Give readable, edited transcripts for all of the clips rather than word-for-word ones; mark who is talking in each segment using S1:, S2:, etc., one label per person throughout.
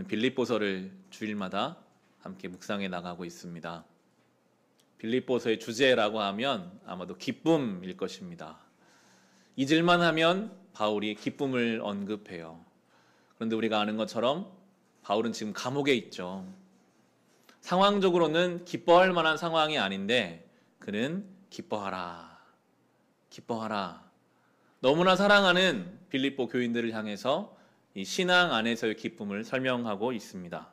S1: 빌립보서를 주일마다 함께 묵상해 나가고 있습니다. 빌립보서의 주제라고 하면 아마도 기쁨일 것입니다. 잊을만 하면 바울이 기쁨을 언급해요. 그런데 우리가 아는 것처럼 바울은 지금 감옥에 있죠. 상황적으로는 기뻐할 만한 상황이 아닌데 그는 기뻐하라, 기뻐하라. 너무나 사랑하는 빌립보 교인들을 향해서 이 신앙 안에서의 기쁨을 설명하고 있습니다.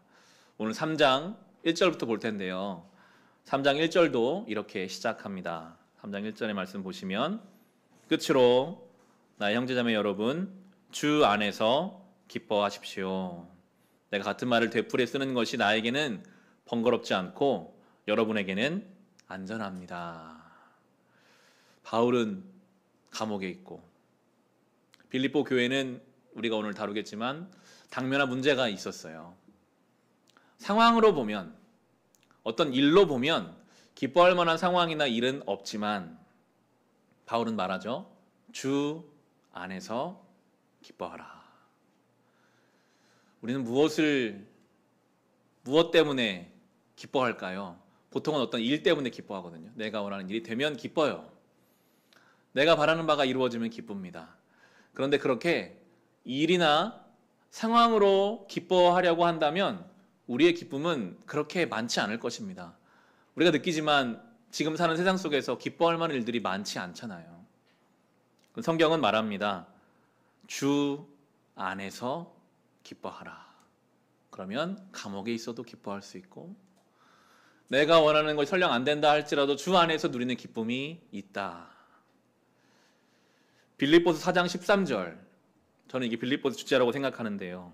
S1: 오늘 3장 1절부터 볼 텐데요. 3장 1절도 이렇게 시작합니다. 3장 1절의 말씀 보시면 끝으로 나의 형제자매 여러분 주 안에서 기뻐하십시오. 내가 같은 말을 되풀이해 쓰는 것이 나에게는 번거롭지 않고 여러분에게는 안전합니다. 바울은 감옥에 있고 빌립보 교회는 우리가 오늘 다루겠지만 당면한 문제가 있었어요. 상황으로 보면 어떤 일로 보면 기뻐할 만한 상황이나 일은 없지만 바울은 말하죠. 주 안에서 기뻐하라. 우리는 무엇 때문에 기뻐할까요? 보통은 어떤 일 때문에 기뻐하거든요. 내가 원하는 일이 되면 기뻐요. 내가 바라는 바가 이루어지면 기쁩니다. 그런데 그렇게 일이나 상황으로 기뻐하려고 한다면 우리의 기쁨은 그렇게 많지 않을 것입니다. 우리가 느끼지만 지금 사는 세상 속에서 기뻐할 만한 일들이 많지 않잖아요. 성경은 말합니다. 주 안에서 기뻐하라. 그러면 감옥에 있어도 기뻐할 수 있고 내가 원하는 것이 설령 안 된다 할지라도 주 안에서 누리는 기쁨이 있다. 빌립보서 4장 13절, 저는 이게 빌립보서 주제라고 생각하는데요.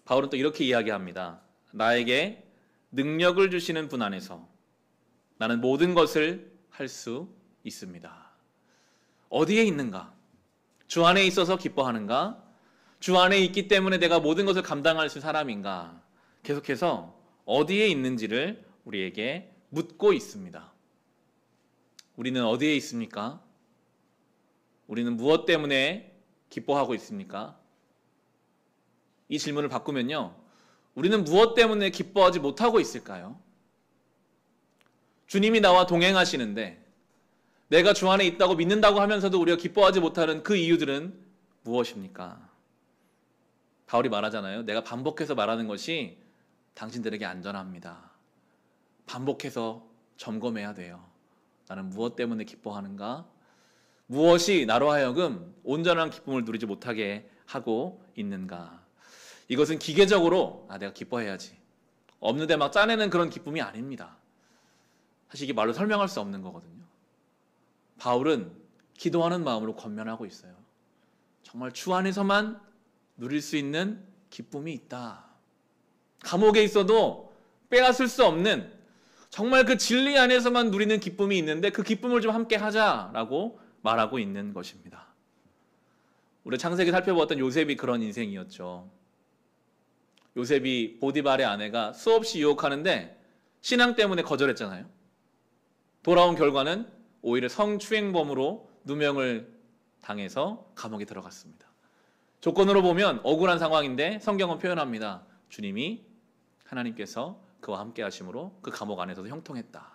S1: 바울은 또 이렇게 이야기합니다. 나에게 능력을 주시는 분 안에서 나는 모든 것을 할 수 있습니다. 어디에 있는가? 주 안에 있어서 기뻐하는가? 주 안에 있기 때문에 내가 모든 것을 감당할 수 있는 사람인가? 계속해서 어디에 있는지를 우리에게 묻고 있습니다. 우리는 어디에 있습니까? 우리는 무엇 때문에 기뻐하고 있습니까? 이 질문을 바꾸면요. 우리는 무엇 때문에 기뻐하지 못하고 있을까요? 주님이 나와 동행하시는데 내가 주 안에 있다고 믿는다고 하면서도 우리가 기뻐하지 못하는 그 이유들은 무엇입니까? 바울이 말하잖아요. 내가 반복해서 말하는 것이 당신들에게 안전합니다. 반복해서 점검해야 돼요. 나는 무엇 때문에 기뻐하는가? 무엇이 나로 하여금 온전한 기쁨을 누리지 못하게 하고 있는가? 이것은 기계적으로 내가 기뻐해야지. 없는데 막 짜내는 그런 기쁨이 아닙니다. 사실 이게 말로 설명할 수 없는 거거든요. 바울은 기도하는 마음으로 권면하고 있어요. 정말 주 안에서만 누릴 수 있는 기쁨이 있다. 감옥에 있어도 빼앗을 수 없는 정말 그 진리 안에서만 누리는 기쁨이 있는데 그 기쁨을 좀 함께 하자라고 말하고 있는 것입니다. 우리 창세기 살펴보았던 요셉이 그런 인생이었죠. 요셉이 보디발의 아내가 수없이 유혹하는데 신앙 때문에 거절했잖아요. 돌아온 결과는 오히려 성추행범으로 누명을 당해서 감옥에 들어갔습니다. 조건으로 보면 억울한 상황인데 성경은 표현합니다. 주님이 하나님께서 그와 함께 하심으로 그 감옥 안에서도 형통했다.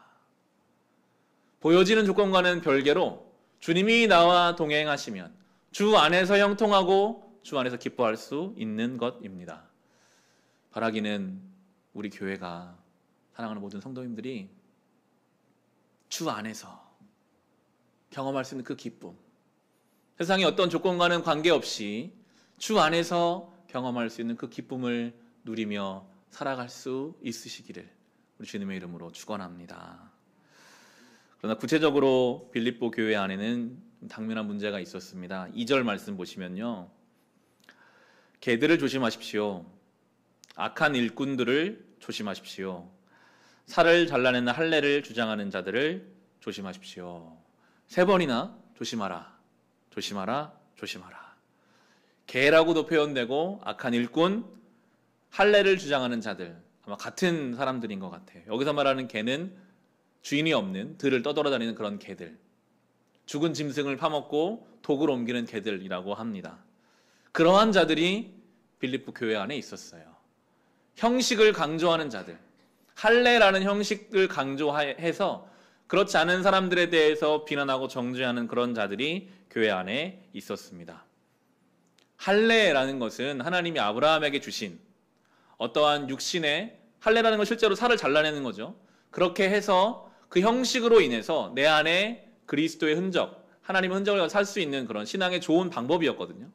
S1: 보여지는 조건과는 별개로 주님이 나와 동행하시면 주 안에서 형통하고 주 안에서 기뻐할 수 있는 것입니다. 바라기는 우리 교회가 사랑하는 모든 성도님들이 주 안에서 경험할 수 있는 그 기쁨, 세상의 어떤 조건과는 관계없이 주 안에서 경험할 수 있는 그 기쁨을 누리며 살아갈 수 있으시기를 우리 주님의 이름으로 축원합니다. 그러나 구체적으로 빌립보 교회 안에는 당면한 문제가 있었습니다. 2절 말씀 보시면요. 개들을 조심하십시오. 악한 일꾼들을 조심하십시오. 살을 잘라내는 할례를 주장하는 자들을 조심하십시오. 3번이나 조심하라, 조심하라, 조심하라. 개라고도 표현되고 악한 일꾼, 할례를 주장하는 자들, 아마 같은 사람들인 것 같아요. 여기서 말하는 개는 주인이 없는 들을 떠돌아다니는 그런 개들, 죽은 짐승을 파먹고 독을 옮기는 개들이라고 합니다. 그러한 자들이 빌립보 교회 안에 있었어요. 형식을 강조하는 자들, 할례라는 형식을 강조해서 그렇지 않은 사람들에 대해서 비난하고 정죄하는 그런 자들이 교회 안에 있었습니다. 할례라는 것은 하나님이 아브라함에게 주신 어떠한 육신의, 할례라는 건 실제로 살을 잘라내는 거죠. 그렇게 해서 그 형식으로 인해서 내 안에 그리스도의 흔적, 하나님의 흔적을 살 수 있는 그런 신앙의 좋은 방법이었거든요.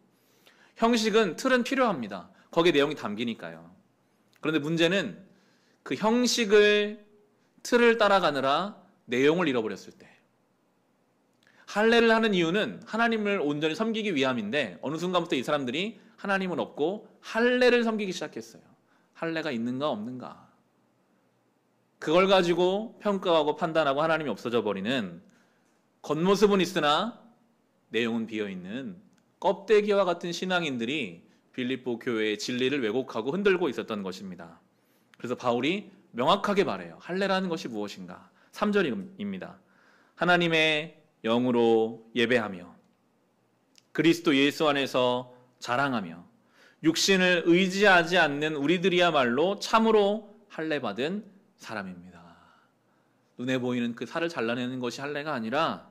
S1: 형식은, 틀은 필요합니다. 거기에 내용이 담기니까요. 그런데 문제는 그 형식을, 틀을 따라가느라 내용을 잃어버렸을 때, 할례를 하는 이유는 하나님을 온전히 섬기기 위함인데 어느 순간부터 이 사람들이 하나님은 없고 할례를 섬기기 시작했어요. 할례가 있는가 없는가, 그걸 가지고 평가하고 판단하고 하나님이 없어져 버리는, 겉모습은 있으나 내용은 비어있는 껍데기와 같은 신앙인들이 빌립보 교회의 진리를 왜곡하고 흔들고 있었던 것입니다. 그래서 바울이 명확하게 말해요. 할례라는 것이 무엇인가? 3절입니다. 하나님의 영으로 예배하며 그리스도 예수 안에서 자랑하며 육신을 의지하지 않는 우리들이야말로 참으로 할례 받은 사람입니다. 눈에 보이는 그 살을 잘라내는 것이 할례가 아니라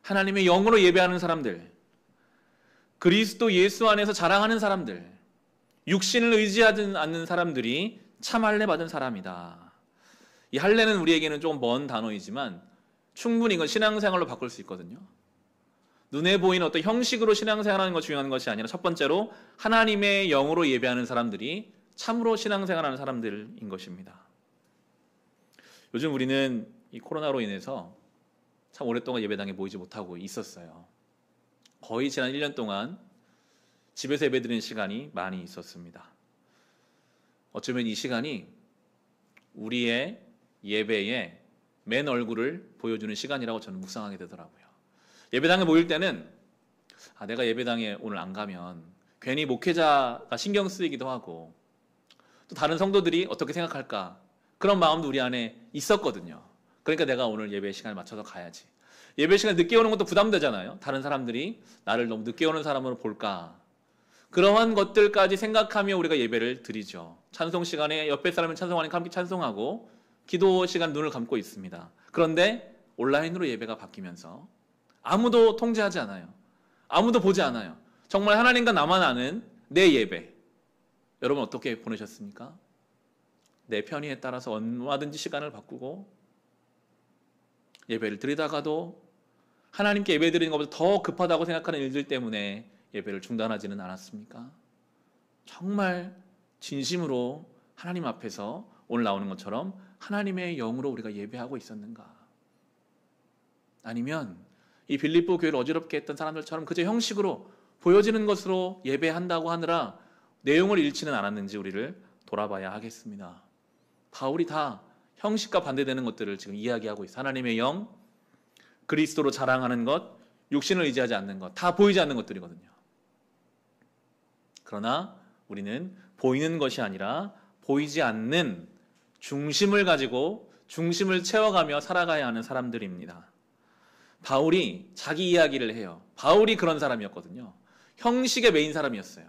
S1: 하나님의 영으로 예배하는 사람들, 그리스도 예수 안에서 자랑하는 사람들, 육신을 의지하지 않는 사람들이 참 할례 받은 사람이다. 이 할례는 우리에게는 좀 먼 단어이지만 충분히 이건 신앙생활로 바꿀 수 있거든요. 눈에 보이는 어떤 형식으로 신앙생활하는 것이 중요한 것이 아니라 첫 번째로 하나님의 영으로 예배하는 사람들이 참으로 신앙생활하는 사람들인 것입니다. 요즘 우리는 이 코로나로 인해서 참 오랫동안 예배당에 모이지 못하고 있었어요. 거의 지난 1년 동안 집에서 예배드리는 시간이 많이 있었습니다. 어쩌면 이 시간이 우리의 예배의 맨 얼굴을 보여주는 시간이라고 저는 묵상하게 되더라고요. 예배당에 모일 때는 내가 예배당에 오늘 안 가면 괜히 목회자가 신경 쓰이기도 하고 또 다른 성도들이 어떻게 생각할까, 그런 마음도 우리 안에 있었거든요. 그러니까 내가 오늘 예배 시간에 맞춰서 가야지. 예배 시간에 늦게 오는 것도 부담되잖아요. 다른 사람들이 나를 너무 늦게 오는 사람으로 볼까. 그러한 것들까지 생각하며 우리가 예배를 드리죠. 찬송 시간에 옆에 사람이 찬송하니까 함께 찬송하고 기도 시간 눈을 감고 있습니다. 그런데 온라인으로 예배가 바뀌면서 아무도 통제하지 않아요. 아무도 보지 않아요. 정말 하나님과 나만 아는 내 예배. 여러분 어떻게 보내셨습니까? 내 편의에 따라서 얼마든지 시간을 바꾸고 예배를 드리다가도 하나님께 예배 드리는 것보다 더 급하다고 생각하는 일들 때문에 예배를 중단하지는 않았습니까? 정말 진심으로 하나님 앞에서 오늘 나오는 것처럼 하나님의 영으로 우리가 예배하고 있었는가? 아니면 이 빌립보 교회를 어지럽게 했던 사람들처럼 그저 형식으로 보여지는 것으로 예배한다고 하느라 내용을 잃지는 않았는지 우리를 돌아봐야 하겠습니다. 바울이 다 형식과 반대되는 것들을 지금 이야기하고 있어요. 하나님의 영, 그리스도로 자랑하는 것, 육신을 의지하지 않는 것, 다 보이지 않는 것들이거든요. 그러나 우리는 보이는 것이 아니라 보이지 않는 중심을 가지고 중심을 채워가며 살아가야 하는 사람들입니다. 바울이 자기 이야기를 해요. 바울이 그런 사람이었거든요. 형식의 메인 사람이었어요.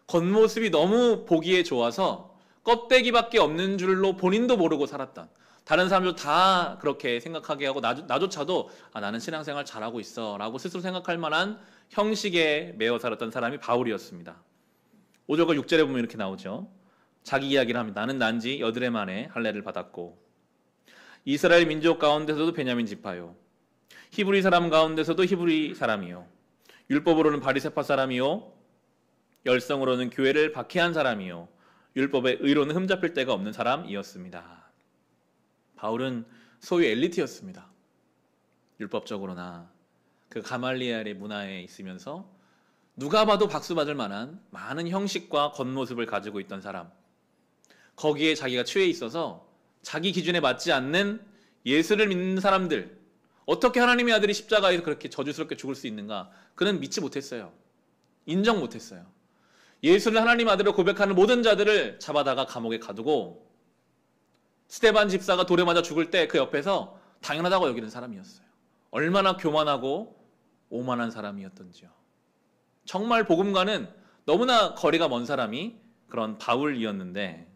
S1: 겉모습이 너무 보기에 좋아서 껍데기밖에 없는 줄로 본인도 모르고 살았던, 다른 사람들 다 그렇게 생각하게 하고 나조차도 나는 신앙생활 잘하고 있어 라고 스스로 생각할 만한 형식에 매여 살았던 사람이 바울이었습니다. 5절과 6절에 보면 이렇게 나오죠. 자기 이야기를 합니다. 나는 난지 여드레 만에 할례를 받았고 이스라엘 민족 가운데서도 베냐민 지파요, 히브리 사람 가운데서도 히브리 사람이요, 율법으로는 바리새파 사람이요, 열성으로는 교회를 박해한 사람이요, 율법의 의로는 흠잡힐 데가 없는 사람이었습니다. 바울은 소위 엘리트였습니다. 율법적으로나 그 가말리엘의 문화에 있으면서 누가 봐도 박수 받을 만한 많은 형식과 겉모습을 가지고 있던 사람, 거기에 자기가 취해 있어서 자기 기준에 맞지 않는 예수를 믿는 사람들, 어떻게 하나님의 아들이 십자가에서 그렇게 저주스럽게 죽을 수 있는가, 그는 믿지 못했어요. 인정 못했어요. 예수를 하나님 아들로 고백하는 모든 자들을 잡아다가 감옥에 가두고 스데반 집사가 돌에 맞아 죽을 때 그 옆에서 당연하다고 여기는 사람이었어요. 얼마나 교만하고 오만한 사람이었던지요. 정말 복음과는 너무나 거리가 먼 사람이 그런 바울이었는데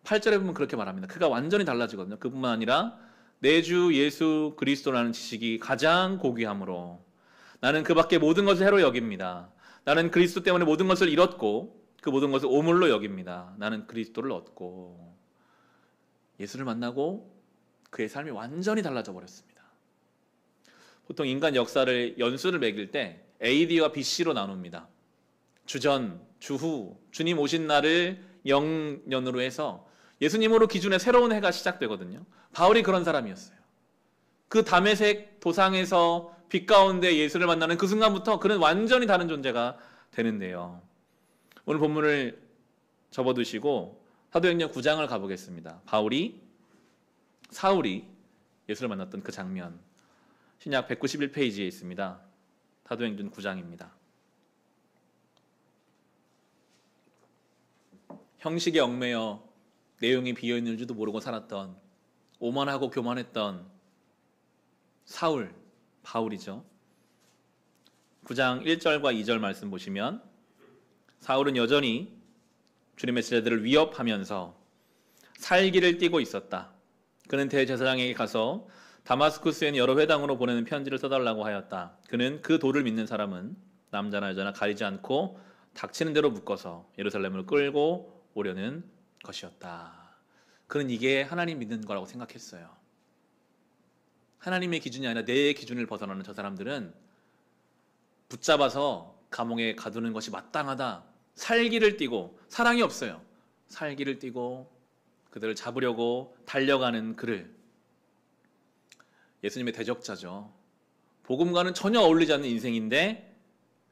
S1: 8절에 보면 그렇게 말합니다. 그가 완전히 달라지거든요. 그뿐만 아니라 내 주 예수 그리스도라는 지식이 가장 고귀함으로 나는 그 밖에 모든 것을 해로 여깁니다. 나는 그리스도 때문에 모든 것을 잃었고 그 모든 것을 오물로 여깁니다. 나는 그리스도를 얻고. 예수를 만나고 그의 삶이 완전히 달라져 버렸습니다. 보통 인간 역사를 연수를 매길 때 AD와 BC로 나눕니다. 주전, 주후, 주님 오신 날을 0년으로 해서 예수님으로 기준의 새로운 해가 시작되거든요. 바울이 그런 사람이었어요. 그 다메섹 도상에서 빛 가운데 예수를 만나는 그 순간부터 그는 완전히 다른 존재가 되는데요. 오늘 본문을 접어두시고 사도행전 9장을 가보겠습니다. 사울이 예수를 만났던 그 장면, 신약 191페이지에 있습니다. 사도행전 9장입니다. 형식에 얽매여 내용이 비어있는 줄도 모르고 살았던, 오만하고 교만했던 바울이죠. 9장 1절과 2절 말씀 보시면 사울은 여전히 주님의 제자들을 위협하면서 살기를 띠고 있었다. 그는 대제사장에게 가서 다마스쿠스에 있는 여러 회당으로 보내는 편지를 써달라고 하였다. 그는 그 도를 믿는 사람은 남자나 여자나 가리지 않고 닥치는 대로 묶어서 예루살렘으로 끌고 오려는 것이었다. 그는 이게 하나님 믿는 거라고 생각했어요. 하나님의 기준이 아니라 내 기준을 벗어나는 저 사람들은 붙잡아서 감옥에 가두는 것이 마땅하다. 살기를 띠고, 사랑이 없어요. 살기를 띠고 그들을 잡으려고 달려가는 그를, 예수님의 대적자죠. 복음과는 전혀 어울리지 않는 인생인데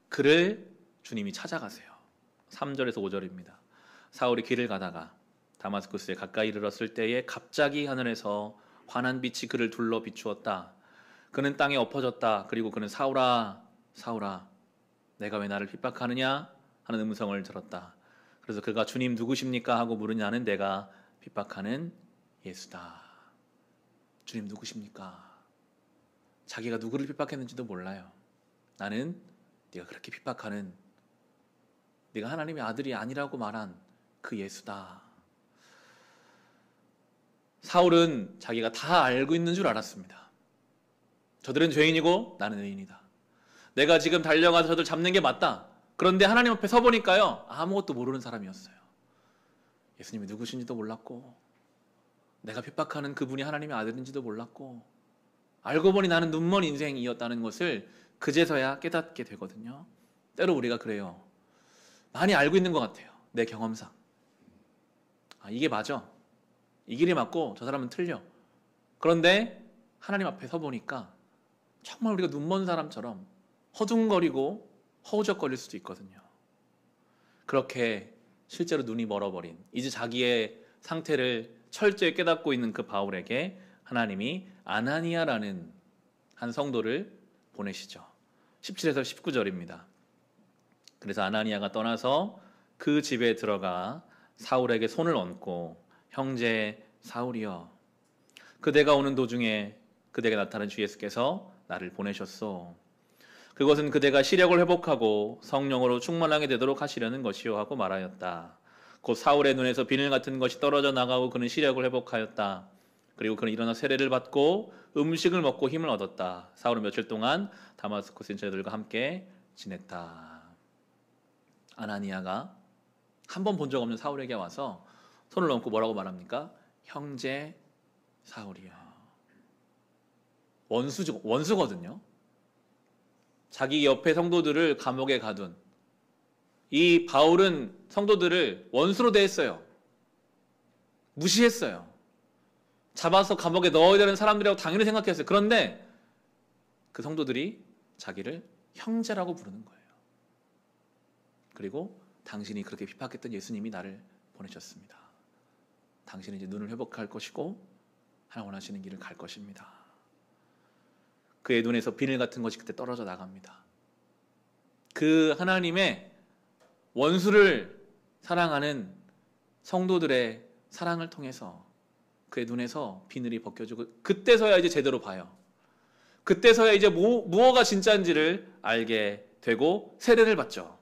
S1: 그를 주님이 찾아가세요. 3절에서 5절입니다. 사울이 길을 가다가 다마스쿠스에 가까이 이르렀을 때에 갑자기 하늘에서 환한 빛이 그를 둘러 비추었다. 그는 땅에 엎어졌다. 그리고 그는 사울아, 사울아, 내가 왜 나를 핍박하느냐 하는 음성을 들었다. 그래서 그가 주님 누구십니까 하고 물으니 나는 내가 핍박하는 예수다. 주님 누구십니까? 자기가 누구를 핍박했는지도 몰라요. 나는 네가 그렇게 핍박하는, 네가 하나님의 아들이 아니라고 말한 그 예수다. 사울은 자기가 다 알고 있는 줄 알았습니다. 저들은 죄인이고 나는 의인이다. 내가 지금 달려가서 저들 잡는 게 맞다. 그런데 하나님 앞에 서보니까요, 아무것도 모르는 사람이었어요. 예수님이 누구신지도 몰랐고, 내가 핍박하는 그분이 하나님의 아들인지도 몰랐고, 알고 보니 나는 눈먼 인생이었다는 것을 그제서야 깨닫게 되거든요. 때로 우리가 그래요. 많이 알고 있는 것 같아요. 내 경험상. 이게 맞아. 이 길이 맞고 저 사람은 틀려. 그런데 하나님 앞에 서보니까 정말 우리가 눈먼 사람처럼 허둥거리고 허우적거릴 수도 있거든요. 그렇게 실제로 눈이 멀어버린, 이제 자기의 상태를 철저히 깨닫고 있는 그 바울에게 하나님이 아나니아라는 한 성도를 보내시죠. 17에서 19절입니다. 그래서 아나니아가 떠나서 그 집에 들어가 사울에게 손을 얹고, 형제 사울이여, 그대가 오는 도중에 그대에게 나타난 주 예수께서 나를 보내셨소. 그것은 그대가 시력을 회복하고 성령으로 충만하게 되도록 하시려는 것이요 하고 말하였다. 곧 사울의 눈에서 비늘 같은 것이 떨어져 나가고 그는 시력을 회복하였다. 그리고 그는 일어나 세례를 받고 음식을 먹고 힘을 얻었다. 사울은 며칠 동안 다마스쿠스 인자들과 함께 지냈다. 아나니아가 한 번 본 적 없는 사울에게 와서 손을 얹고 뭐라고 말합니까? 형제 사울이여. 원수거든요. 자기 옆에 성도들을 감옥에 가둔 이 바울은 성도들을 원수로 대했어요. 무시했어요. 잡아서 감옥에 넣어야 되는 사람들이라고 당연히 생각했어요. 그런데 그 성도들이 자기를 형제라고 부르는 거예요. 그리고 당신이 그렇게 핍박했던 예수님이 나를 보내셨습니다. 당신은 이제 눈을 회복할 것이고 하나 원하시는 길을 갈 것입니다. 그의 눈에서 비늘 같은 것이 그때 떨어져 나갑니다. 그 하나님의 원수를 사랑하는 성도들의 사랑을 통해서 그의 눈에서 비늘이 벗겨지고, 그때서야 이제 제대로 봐요. 그때서야 이제 무엇가 진짜인지를 알게 되고 세례를 받죠.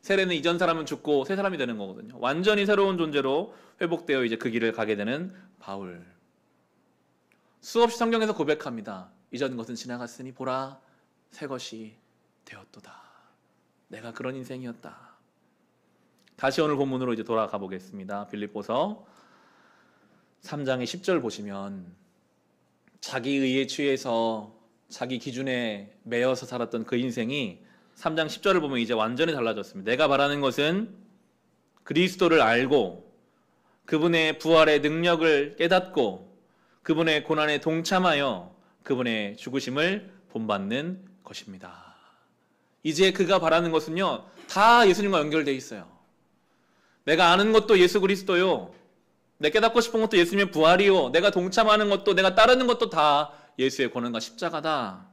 S1: 세례는 이전 사람은 죽고 새 사람이 되는 거거든요. 완전히 새로운 존재로 회복되어 이제 그 길을 가게 되는 바울. 수없이 성경에서 고백합니다. 이전 것은 지나갔으니 보라 새 것이 되었도다. 내가 그런 인생이었다. 다시 오늘 본문으로 이제 돌아가 보겠습니다. 빌립보서 3장의 10절 보시면 자기 의에 취해서 자기 기준에 매여서 살았던 그 인생이 3장 10절을 보면 이제 완전히 달라졌습니다. 내가 바라는 것은 그리스도를 알고 그분의 부활의 능력을 깨닫고 그분의 고난에 동참하여 그분의 죽으심을 본받는 것입니다. 이제 그가 바라는 것은요, 다 예수님과 연결되어 있어요. 내가 아는 것도 예수 그리스도요, 내가 깨닫고 싶은 것도 예수님의 부활이요, 내가 동참하는 것도 내가 따르는 것도 다 예수의 고난과 십자가다.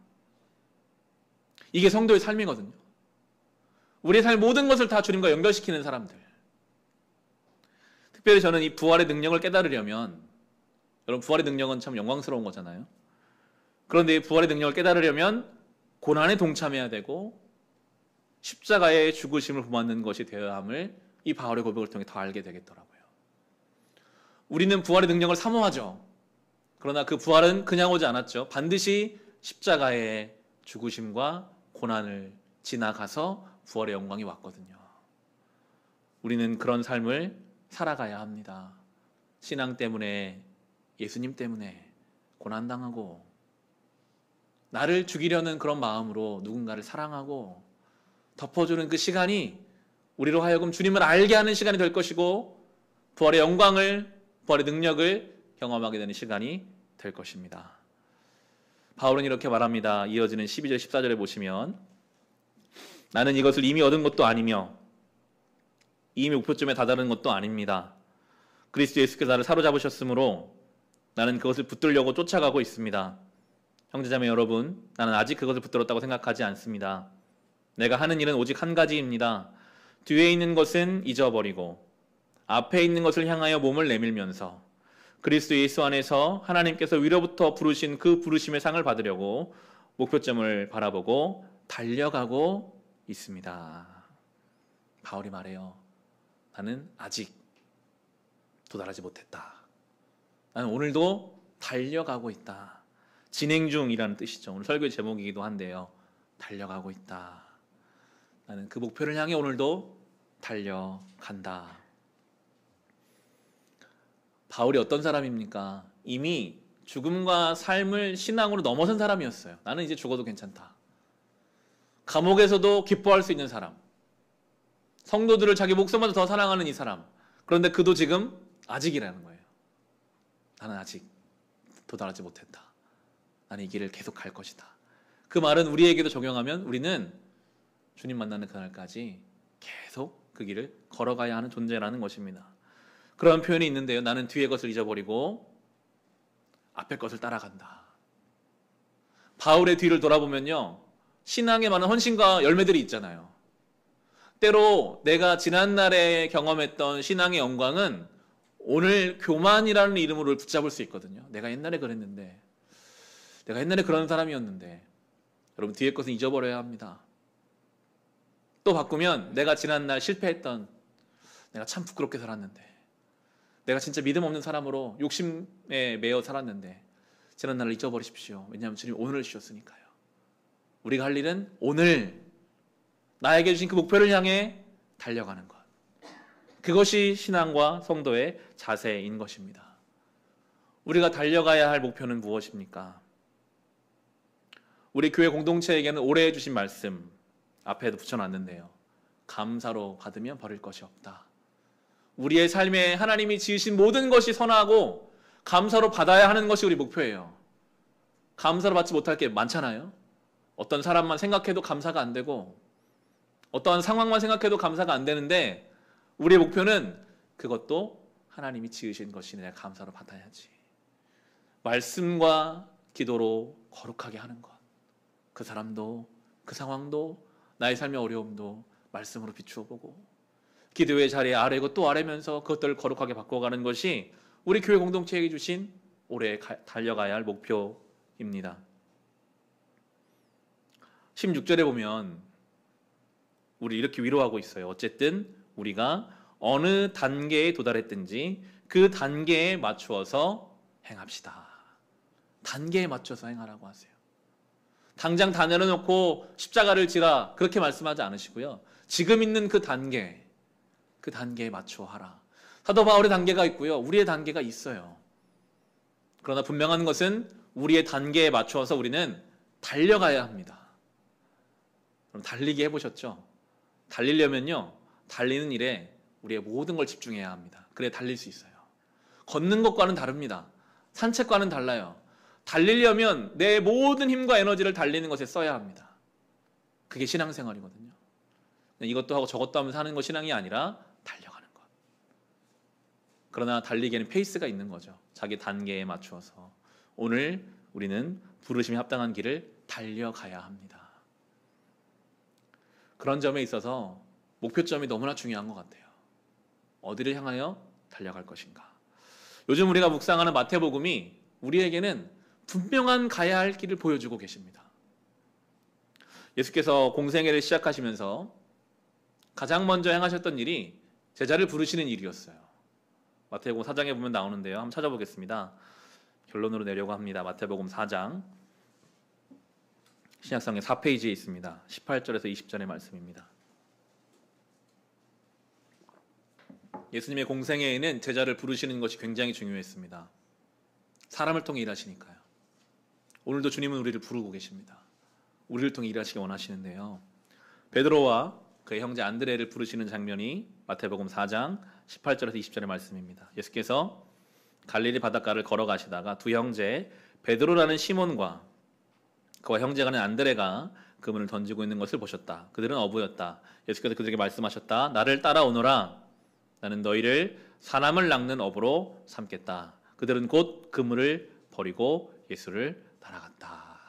S1: 이게 성도의 삶이거든요. 우리의 삶 모든 것을 다 주님과 연결시키는 사람들. 특별히 저는 이 부활의 능력을 깨달으려면, 여러분 부활의 능력은 참 영광스러운 거잖아요. 그런데 이 부활의 능력을 깨달으려면 고난에 동참해야 되고 십자가의 죽으심을 본받는 것이 되어야 함을 이 바울의 고백을 통해 더 알게 되겠더라고요. 우리는 부활의 능력을 사모하죠. 그러나 그 부활은 그냥 오지 않았죠. 반드시 십자가의 죽으심과 고난을 지나가서 부활의 영광이 왔거든요. 우리는 그런 삶을 살아가야 합니다. 신앙 때문에, 예수님 때문에 고난당하고 나를 죽이려는 그런 마음으로 누군가를 사랑하고 덮어주는 그 시간이 우리로 하여금 주님을 알게 하는 시간이 될 것이고 부활의 영광을, 부활의 능력을 경험하게 되는 시간이 될 것입니다. 바울은 이렇게 말합니다. 이어지는 12절 14절에 보시면 나는 이것을 이미 얻은 것도 아니며 이미 목표점에 다다른 것도 아닙니다. 그리스도 예수께서 나를 사로잡으셨으므로 나는 그것을 붙들려고 쫓아가고 있습니다. 형제자매 여러분, 나는 아직 그것을 붙들었다고 생각하지 않습니다. 내가 하는 일은 오직 한 가지입니다. 뒤에 있는 것은 잊어버리고 앞에 있는 것을 향하여 몸을 내밀면서 그리스도 예수 안에서 하나님께서 위로부터 부르신 그 부르심의 상을 받으려고 목표점을 바라보고 달려가고 있습니다. 바울이 말해요. 나는 아직 도달하지 못했다. 나는 오늘도 달려가고 있다. 진행 중이라는 뜻이죠. 오늘 설교의 제목이기도 한데요. 달려가고 있다. 나는 그 목표를 향해 오늘도 달려간다. 바울이 어떤 사람입니까? 이미 죽음과 삶을 신앙으로 넘어선 사람이었어요. 나는 이제 죽어도 괜찮다. 감옥에서도 기뻐할 수 있는 사람. 성도들을 자기 목숨보다 더 사랑하는 이 사람. 그런데 그도 지금 아직이라는 거예요. 나는 아직 도달하지 못했다. 나는 이 길을 계속 갈 것이다. 그 말은 우리에게도 적용하면 우리는 주님 만나는 그날까지 계속 그 길을 걸어가야 하는 존재라는 것입니다. 그런 표현이 있는데요. 나는 뒤의 것을 잊어버리고 앞의 것을 따라간다. 바울의 뒤를 돌아보면요. 신앙에 많은 헌신과 열매들이 있잖아요. 때로 내가 지난날에 경험했던 신앙의 영광은 오늘 교만이라는 이름으로 붙잡을 수 있거든요. 내가 옛날에 그랬는데, 내가 옛날에 그런 사람이었는데, 여러분 뒤의 것은 잊어버려야 합니다. 또 바꾸면 내가 지난날 실패했던, 내가 참 부끄럽게 살았는데, 내가 진짜 믿음 없는 사람으로 욕심에 매여 살았는데 지난날을 잊어버리십시오. 왜냐하면 주님 오늘을 주셨으니까요. 우리가 할 일은 오늘 나에게 주신 그 목표를 향해 달려가는 것. 그것이 신앙과 성도의 자세인 것입니다. 우리가 달려가야 할 목표는 무엇입니까? 우리 교회 공동체에게는 올해 주신 말씀 앞에도 붙여놨는데요. 감사로 받으면 버릴 것이 없다. 우리의 삶에 하나님이 지으신 모든 것이 선하고 감사로 받아야 하는 것이 우리 목표예요. 감사로 받지 못할 게 많잖아요. 어떤 사람만 생각해도 감사가 안 되고 어떠한 상황만 생각해도 감사가 안 되는데 우리의 목표는 그것도 하나님이 지으신 것이니 내가 감사로 받아야지. 말씀과 기도로 거룩하게 하는 것. 그 사람도 그 상황도 나의 삶의 어려움도 말씀으로 비추어 보고 기도의 자리에 아뢰고 또 아뢰면서 그것들을 거룩하게 바꿔가는 것이 우리 교회 공동체에게 주신 올해 달려가야 할 목표입니다. 16절에 보면 우리 이렇게 위로하고 있어요. 어쨌든 우리가 어느 단계에 도달했든지 그 단계에 맞추어서 행합시다. 단계에 맞춰서 행하라고 하세요. 당장 다 내려놓고 십자가를 지라 그렇게 말씀하지 않으시고요. 지금 있는 그 단계에 맞춰 하라. 사도 바울의 단계가 있고요. 우리의 단계가 있어요. 그러나 분명한 것은 우리의 단계에 맞추어서 우리는 달려가야 합니다. 그럼 달리기 해보셨죠? 달리려면요, 달리는 일에 우리의 모든 걸 집중해야 합니다. 그래야 달릴 수 있어요. 걷는 것과는 다릅니다. 산책과는 달라요. 달리려면 내 모든 힘과 에너지를 달리는 것에 써야 합니다. 그게 신앙생활이거든요. 이것도 하고 저것도 하면서 하는 것 신앙이 아니라 달려가는 것. 그러나 달리기에는 페이스가 있는 거죠. 자기 단계에 맞추어서. 오늘 우리는 부르심에 합당한 길을 달려가야 합니다. 그런 점에 있어서 목표점이 너무나 중요한 것 같아요. 어디를 향하여 달려갈 것인가. 요즘 우리가 묵상하는 마태복음이 우리에게는 분명한 가야 할 길을 보여주고 계십니다. 예수께서 공생애를 시작하시면서 가장 먼저 행하셨던 일이 제자를 부르시는 일이었어요. 마태복음 4장에 보면 나오는데요. 한번 찾아보겠습니다. 결론으로 내려고 합니다. 마태복음 4장 신약성경 4페이지에 있습니다. 18절에서 20절의 말씀입니다. 예수님의 공생애에는 제자를 부르시는 것이 굉장히 중요했습니다. 사람을 통해 일하시니까요. 오늘도 주님은 우리를 부르고 계십니다. 우리를 통해 일하시기 원하시는데요. 베드로와 그의 형제 안드레를 부르시는 장면이 마태복음 4장 18절에서 20절의 말씀입니다. 예수께서 갈릴리 바닷가를 걸어가시다가 두 형제 베드로라는 시몬과 그와 형제가는 안드레가 그물을 던지고 있는 것을 보셨다. 그들은 어부였다. 예수께서 그들에게 말씀하셨다. 나를 따라오너라. 나는 너희를 사람을 낚는 어부로 삼겠다. 그들은 곧 그물을 버리고 예수를 따라갔다.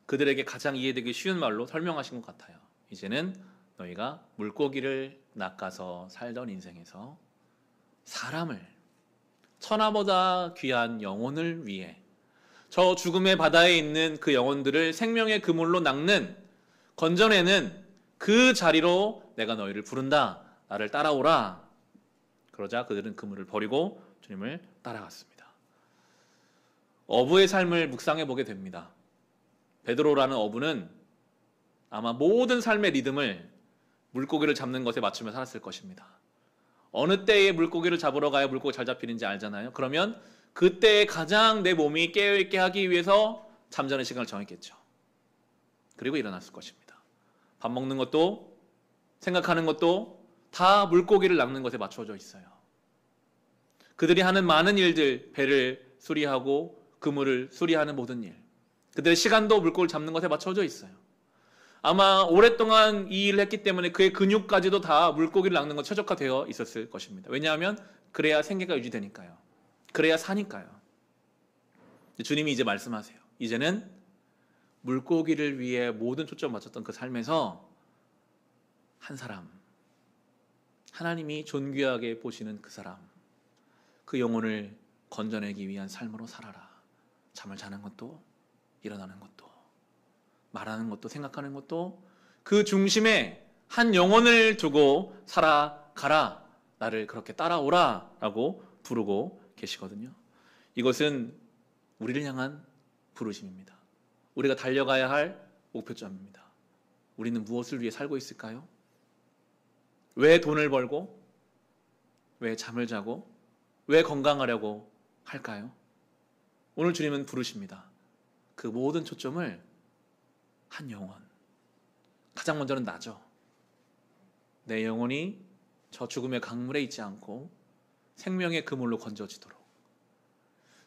S1: 그들에게 가장 이해되기 쉬운 말로 설명하신 것 같아요. 이제는 너희가 물고기를 낚아서 살던 인생에서 사람을, 천하보다 귀한 영혼을 위해 저 죽음의 바다에 있는 그 영혼들을 생명의 그물로 낚는, 건져내는 그 자리로 내가 너희를 부른다. 나를 따라오라. 그러자 그들은 그물을 버리고 주님을 따라갔습니다. 어부의 삶을 묵상해 보게 됩니다. 베드로라는 어부는 아마 모든 삶의 리듬을 물고기를 잡는 것에 맞추며 살았을 것입니다. 어느 때에 물고기를 잡으러 가야 물고기 잘 잡히는지 알잖아요. 그러면 그때에 가장 내 몸이 깨어있게 하기 위해서 잠자는 시간을 정했겠죠. 그리고 일어났을 것입니다. 밥 먹는 것도 생각하는 것도 다 물고기를 낚는 것에 맞춰져 있어요. 그들이 하는 많은 일들, 배를 수리하고 그물을 수리하는 모든 일, 그들의 시간도 물고기를 잡는 것에 맞춰져 있어요. 아마 오랫동안 이 일을 했기 때문에 그의 근육까지도 다 물고기를 낚는 것 최적화되어 있었을 것입니다. 왜냐하면 그래야 생계가 유지되니까요. 그래야 사니까요. 주님이 이제 말씀하세요. 이제는 물고기를 위해 모든 초점을 맞췄던 그 삶에서 한 사람, 하나님이 존귀하게 보시는 그 사람, 그 영혼을 건져내기 위한 삶으로 살아라. 잠을 자는 것도, 일어나는 것도, 말하는 것도, 생각하는 것도 그 중심에 한 영혼을 두고 살아가라. 나를 그렇게 따라오라 라고 부르고 계시거든요. 이것은 우리를 향한 부르심입니다. 우리가 달려가야 할 목표점입니다. 우리는 무엇을 위해 살고 있을까요? 왜 돈을 벌고, 왜 잠을 자고, 왜 건강하려고 할까요? 오늘 주님은 부르십니다. 그 모든 초점을 한 영혼, 가장 먼저는 나죠. 내 영혼이 저 죽음의 강물에 있지 않고 생명의 그물로 건져지도록.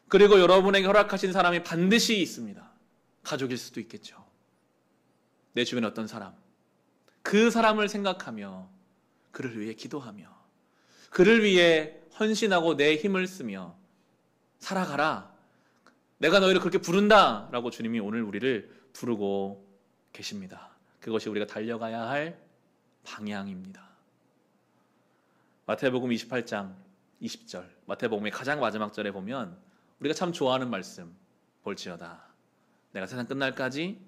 S1: 그리고 여러분에게 허락하신 사람이 반드시 있습니다. 가족일 수도 있겠죠. 내 주변에 어떤 사람, 그 사람을 생각하며 그를 위해 기도하며 그를 위해 헌신하고 내 힘을 쓰며 살아가라. 내가 너희를 그렇게 부른다 라고 주님이 오늘 우리를 부르고 계십니다. 그것이 우리가 달려가야 할 방향입니다. 마태복음 28장 20절, 마태복음의 가장 마지막 절에 보면 우리가 참 좋아하는 말씀, 볼지어다 내가 세상 끝날까지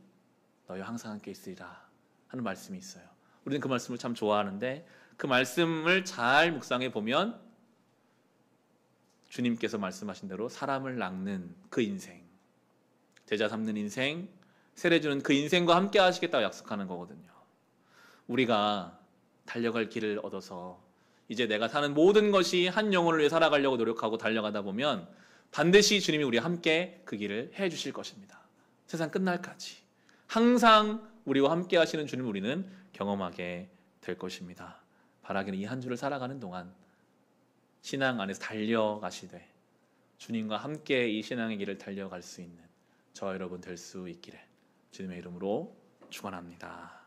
S1: 너희와 항상 함께 있으리라 하는 말씀이 있어요. 우리는 그 말씀을 참 좋아하는데 그 말씀을 잘 묵상해 보면 주님께서 말씀하신 대로 사람을 낚는 그 인생, 제자 삼는 인생, 세례 주는 그 인생과 함께 하시겠다고 약속하는 거거든요. 우리가 달려갈 길을 얻어서 이제 내가 사는 모든 것이 한 영혼을 위해 살아가려고 노력하고 달려가다 보면 반드시 주님이 우리와 함께 그 길을 해 주실 것입니다. 세상 끝날까지 항상 우리와 함께 하시는 주님을 우리는 경험하게 될 것입니다. 바라기는 이 한 주를 살아가는 동안 신앙 안에서 달려가시되 주님과 함께 이 신앙의 길을 달려갈 수 있는 저와 여러분 될 수 있기를 주님의 이름으로 축원합니다.